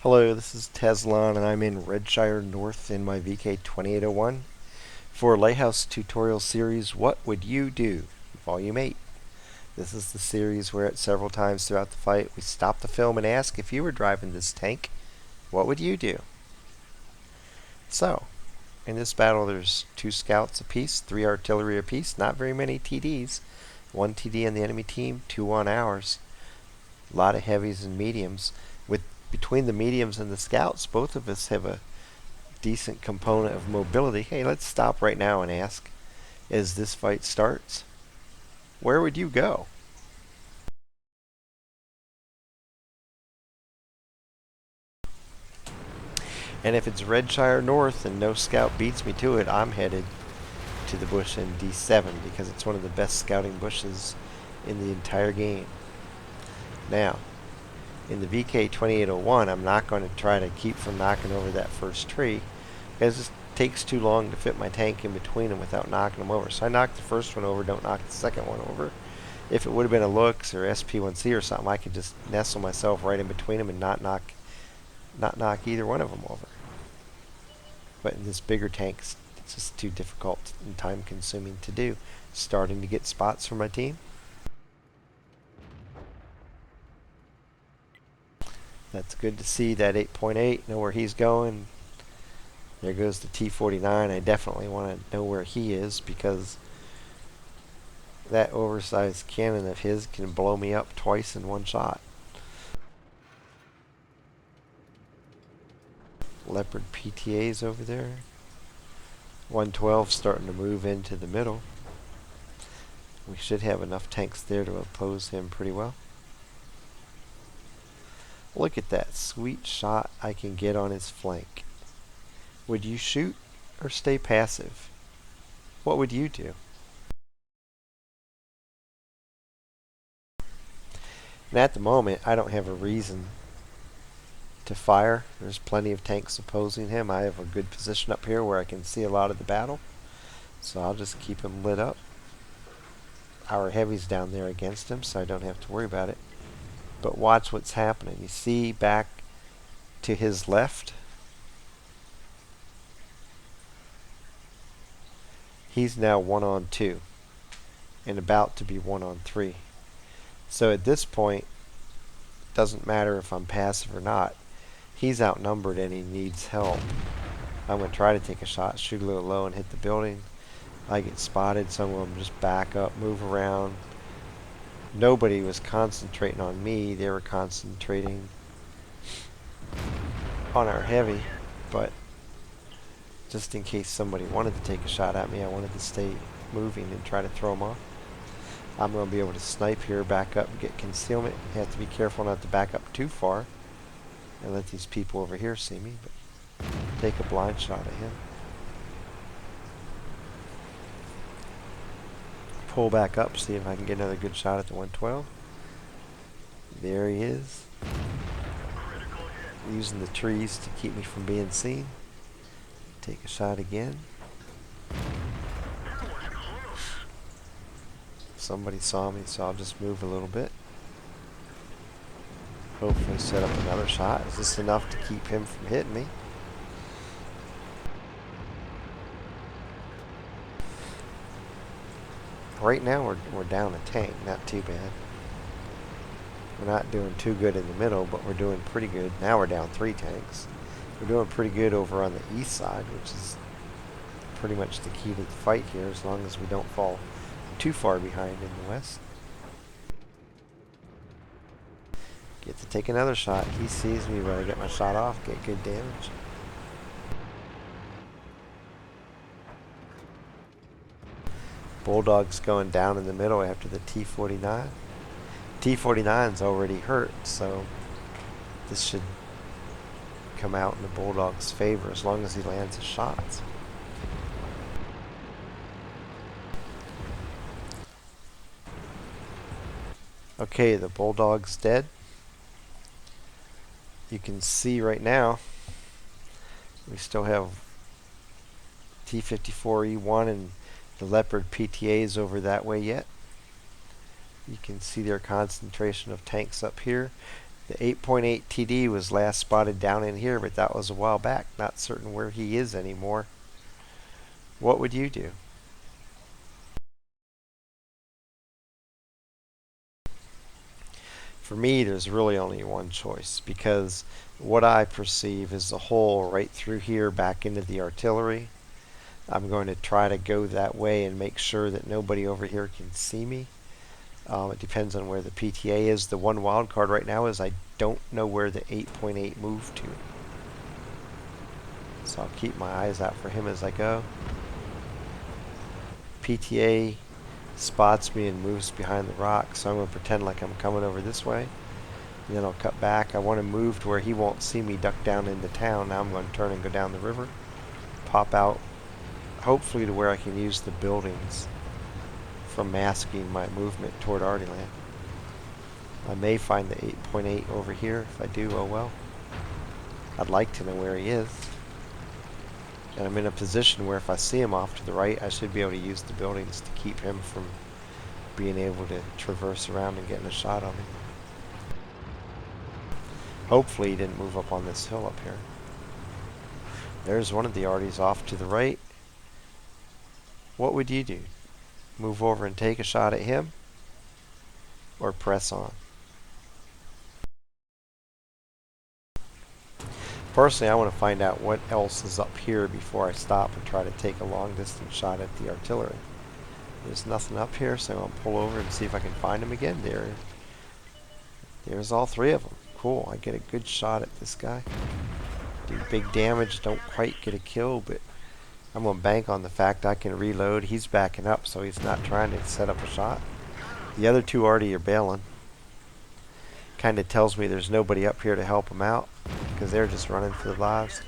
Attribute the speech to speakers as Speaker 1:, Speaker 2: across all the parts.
Speaker 1: Hello, this is Tazilon and I'm in Redshire North in my VK2801 for Lighthouse Tutorial Series What Would You Do? Volume 8. This is the series where at several times throughout the fight we stop the film and ask, if you were driving this tank, what would you do? So, in this battle there's 2 scouts apiece, 3 artillery apiece, not very many TDs. 1 TD on the enemy team, 2 on ours. A lot of heavies and mediums. Between the mediums and the scouts, both of us have a decent component of mobility. Hey, let's stop right now and ask, as this fight starts, where would you go? And if it's Redshire North and no scout beats me to it, I'm headed to the bush in D7 because it's one of the best scouting bushes in the entire game. Now, in the VK2801, I'm not going to try to keep from knocking over that first tree because it takes too long to fit my tank in between them without knocking them over. So I knocked the first one over, don't knock the second one over. If it would have been a Lux or SP1C or something, I could just nestle myself right in between them and not knock either one of them over. But in this bigger tank, it's just too difficult and time consuming to do. Starting to get spots for my team. That's good to see. That 8.8, know where he's going. There goes the T49. I definitely want to know where he is because that oversized cannon of his can blow me up twice in one shot. Leopard PTA's over there. 112 starting to move into the middle. We should have enough tanks there to oppose him pretty well. Look at that sweet shot I can get on his flank. Would you shoot or stay passive? What would you do? And at the moment, I don't have a reason to fire. There's plenty of tanks opposing him. I have a good position up here where I can see a lot of the battle. So I'll just keep him lit up. Our heavy's down there against him, so I don't have to worry about it. But watch what's happening. You see back to his left, he's now 1-on-2 and about to be 1-on-3. So at this point, it doesn't matter if I'm passive or not. He's outnumbered and he needs help. I'm going to try to take a shot, shoot a little low and hit the building. I get spotted, some of them just back up, move around. Nobody was concentrating on me, they were concentrating on our heavy, but just in case somebody wanted to take a shot at me, I wanted to stay moving and try to throw them off. I'm going to be able to snipe here, back up and get concealment. You have to be careful not to back up too far and let these people over here see me, but take a blind shot at him. Pull back up, see if I can get another good shot at the 112. There he is. Using the trees to keep me from being seen. Take a shot again. Somebody saw me, so I'll just move a little bit. Hopefully set up another shot. Is this enough to keep him from hitting me? Right now we're down a tank, not too bad. We're not doing too good in the middle, but we're doing pretty good. Now we're down 3 tanks. We're doing pretty good over on the east side, which is pretty much the key to the fight here, as long as we don't fall too far behind in the west. Get to take another shot. He sees me, but I get my shot off, get good damage. Bulldog's going down in the middle after the T49. T49's already hurt, so this should come out in the Bulldog's favor as long as he lands his shots. Okay, the Bulldog's dead. You can see right now we still have T54E1 and the Leopard PTAs over that way yet. You can see their concentration of tanks up here. The 8.8 TD was last spotted down in here, but that was a while back. Not certain where he is anymore. What would you do? For me, there's really only one choice, because what I perceive is the hole right through here back into the artillery. I'm going to try to go that way and make sure that nobody over here can see me. It depends on where the PTA is. The one wild card right now is I don't know where the 8.8 moved to. So I'll keep my eyes out for him as I go. PTA spots me and moves behind the rock, so I'm going to pretend like I'm coming over this way. And then I'll cut back. I want to move to where he won't see me duck down into town. Now I'm going to turn and go down the river. Pop out, hopefully to where I can use the buildings from masking my movement toward Artyland. I may find the 8.8 over here. If I do, oh well. I'd like to know where he is. And I'm in a position where if I see him off to the right, I should be able to use the buildings to keep him from being able to traverse around and getting a shot on me. Hopefully he didn't move up on this hill up here. There's one of the arties off to the right. What would you do? Move over and take a shot at him? Or press on? Personally, I want to find out what else is up here before I stop and try to take a long distance shot at the artillery. There's nothing up here, so I'll pull over and see if I can find him again. There's all three of them. Cool, I get a good shot at this guy. Do big damage, don't quite get a kill, but I'm going to bank on the fact I can reload. He's backing up, so he's not trying to set up a shot. The other two already are bailing. Kind of tells me there's nobody up here to help him out, because they're just running for their lives.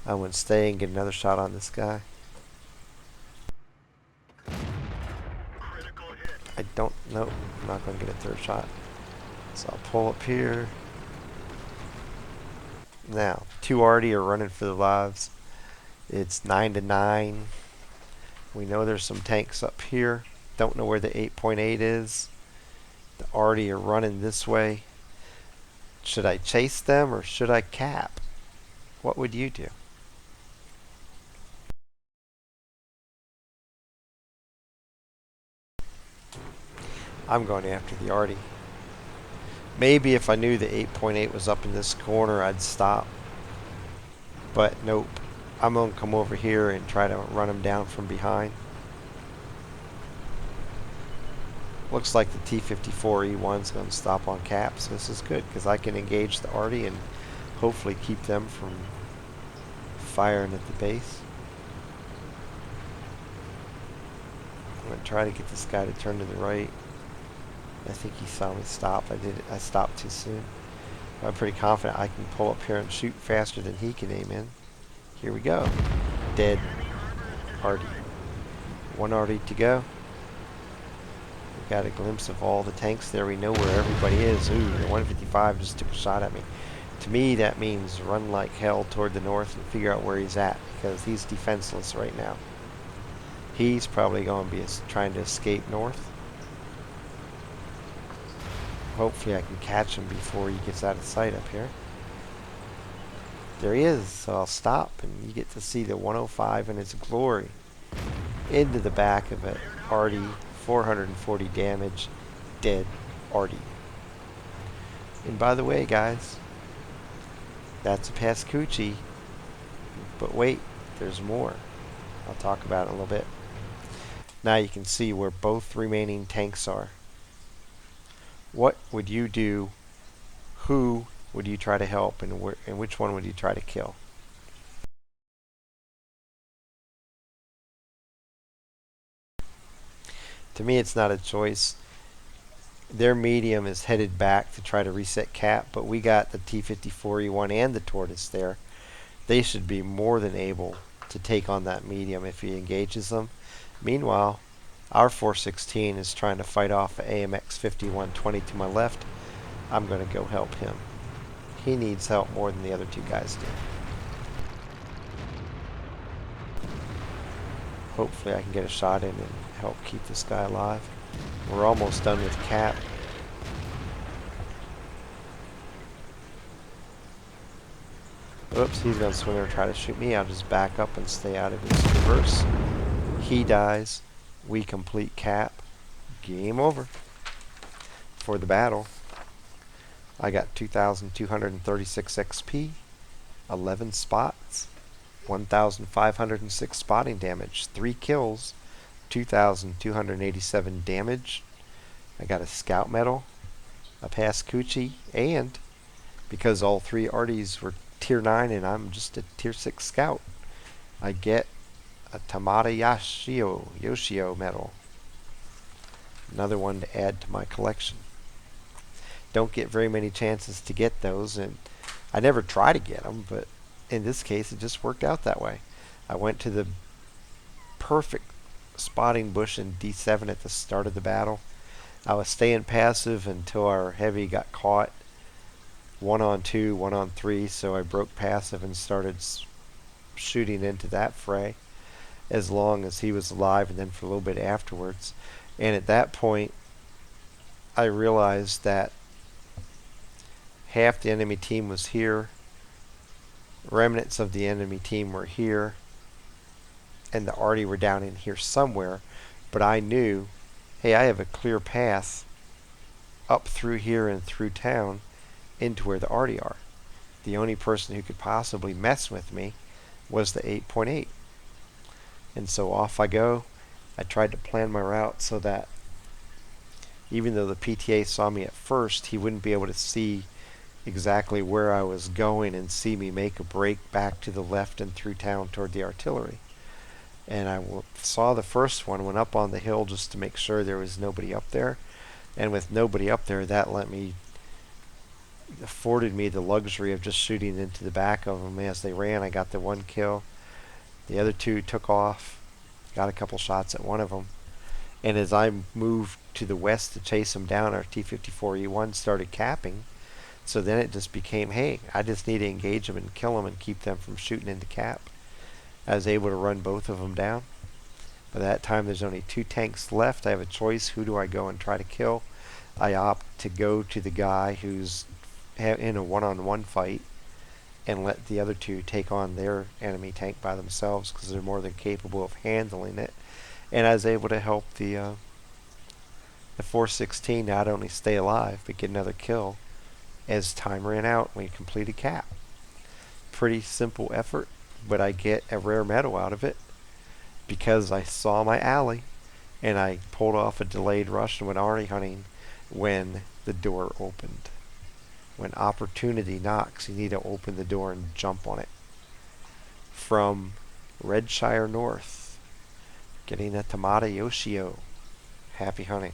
Speaker 1: I'm going to stay and get another shot on this guy. I don't know. I'm not going to get a third shot. So I'll pull up here. Now, two already are running for their lives. It's 9-9. We know there's some tanks up here. Don't know where the 8.8 is. The already are running this way. Should I chase them or should I cap? What would you do? I'm going after the arty. Maybe if I knew the 8.8 was up in this corner, I'd stop. But nope. I'm going to come over here and try to run him down from behind. Looks like the T-54E1 is going to stop on cap, so this is good because I can engage the arty and hopefully keep them from firing at the base. I'm going to try to get this guy to turn to the right. I think he saw me stop. I stopped too soon. I'm pretty confident I can pull up here and shoot faster than he can aim in. Here we go. Dead arty. One arty to go. We got a glimpse of all the tanks there. We know where everybody is. Ooh, the 155 just took a shot at me. To me, that means run like hell toward the north and figure out where he's at, because he's defenseless right now. He's probably going to be trying to escape north. Hopefully I can catch him before he gets out of sight up here. There he is, so I'll stop and you get to see the 105 in its glory. Into the back of it, arty, 440 damage, dead arty. And by the way, guys, that's a Pascucci, but wait, there's more. I'll talk about it in a little bit. Now you can see where both remaining tanks are. What would you do? Who would you try to help, and which one would you try to kill? To me, it's not a choice. Their medium is headed back to try to reset cap, but we got the T-54E1 and the Tortoise there. They should be more than able to take on that medium if he engages them. Meanwhile, our 416 is trying to fight off AMX 5120 to my left. I'm going to go help him. He needs help more than the other two guys do. Hopefully I can get a shot in and help keep this guy alive. We're almost done with cap. Oops, he's going to swing and try to shoot me. I'll just back up and stay out of his reverse. He dies. We complete cap. Game over for the battle. I got 2,236 XP, 11 spots, 1,506 spotting damage, 3 kills, 2,287 damage. I got a scout medal, a pass Coochie, and because all 3 arties were tier 9 and I'm just a tier 6 scout, I get a Tamada Yoshio medal. Another one to add to my collection. Don't get very many chances to get those, and I never try to get them, but in this case it just worked out that way. I went to the perfect spotting bush in D7 at the start of the battle. I was staying passive until our heavy got caught 1-on-2, 1-on-3, so I broke passive and started shooting into that fray as long as he was alive, and then for a little bit afterwards. And at that point I realized that half the enemy team was here, remnants of the enemy team were here, and the arty were down in here somewhere. But I knew, hey, I have a clear path up through here and through town into where the arty are. The only person who could possibly mess with me was the 8.8. And so off I go. I tried to plan my route so that even though the PTA saw me at first, he wouldn't be able to see exactly where I was going and see me make a break back to the left and through town toward the artillery. And I saw the first one, went up on the hill just to make sure there was nobody up there. And with nobody up there, that afforded me the luxury of just shooting into the back of them as they ran. I got the 1 kill. The other 2 took off. Got a couple shots at one of them. And as I moved to the west to chase them down, our T-54E1 started capping. So then it just became, hey, I just need to engage them and kill them and keep them from shooting into cap. I was able to run both of them down. By that time, there's only 2 tanks left. I have a choice. Who do I go and try to kill? I opt to go to the guy who's in a 1-on-1 fight and let the other 2 take on their enemy tank by themselves because they're more than capable of handling it. And I was able to help the 416 not only stay alive but get another kill as time ran out when we completed cap. Pretty simple effort, but I get a rare medal out of it because I saw my alley and I pulled off a delayed rush and went arty hunting when the door opened. When opportunity knocks, you need to open the door and jump on it. From Redshire North, getting a Tamada Yoshio. Happy hunting.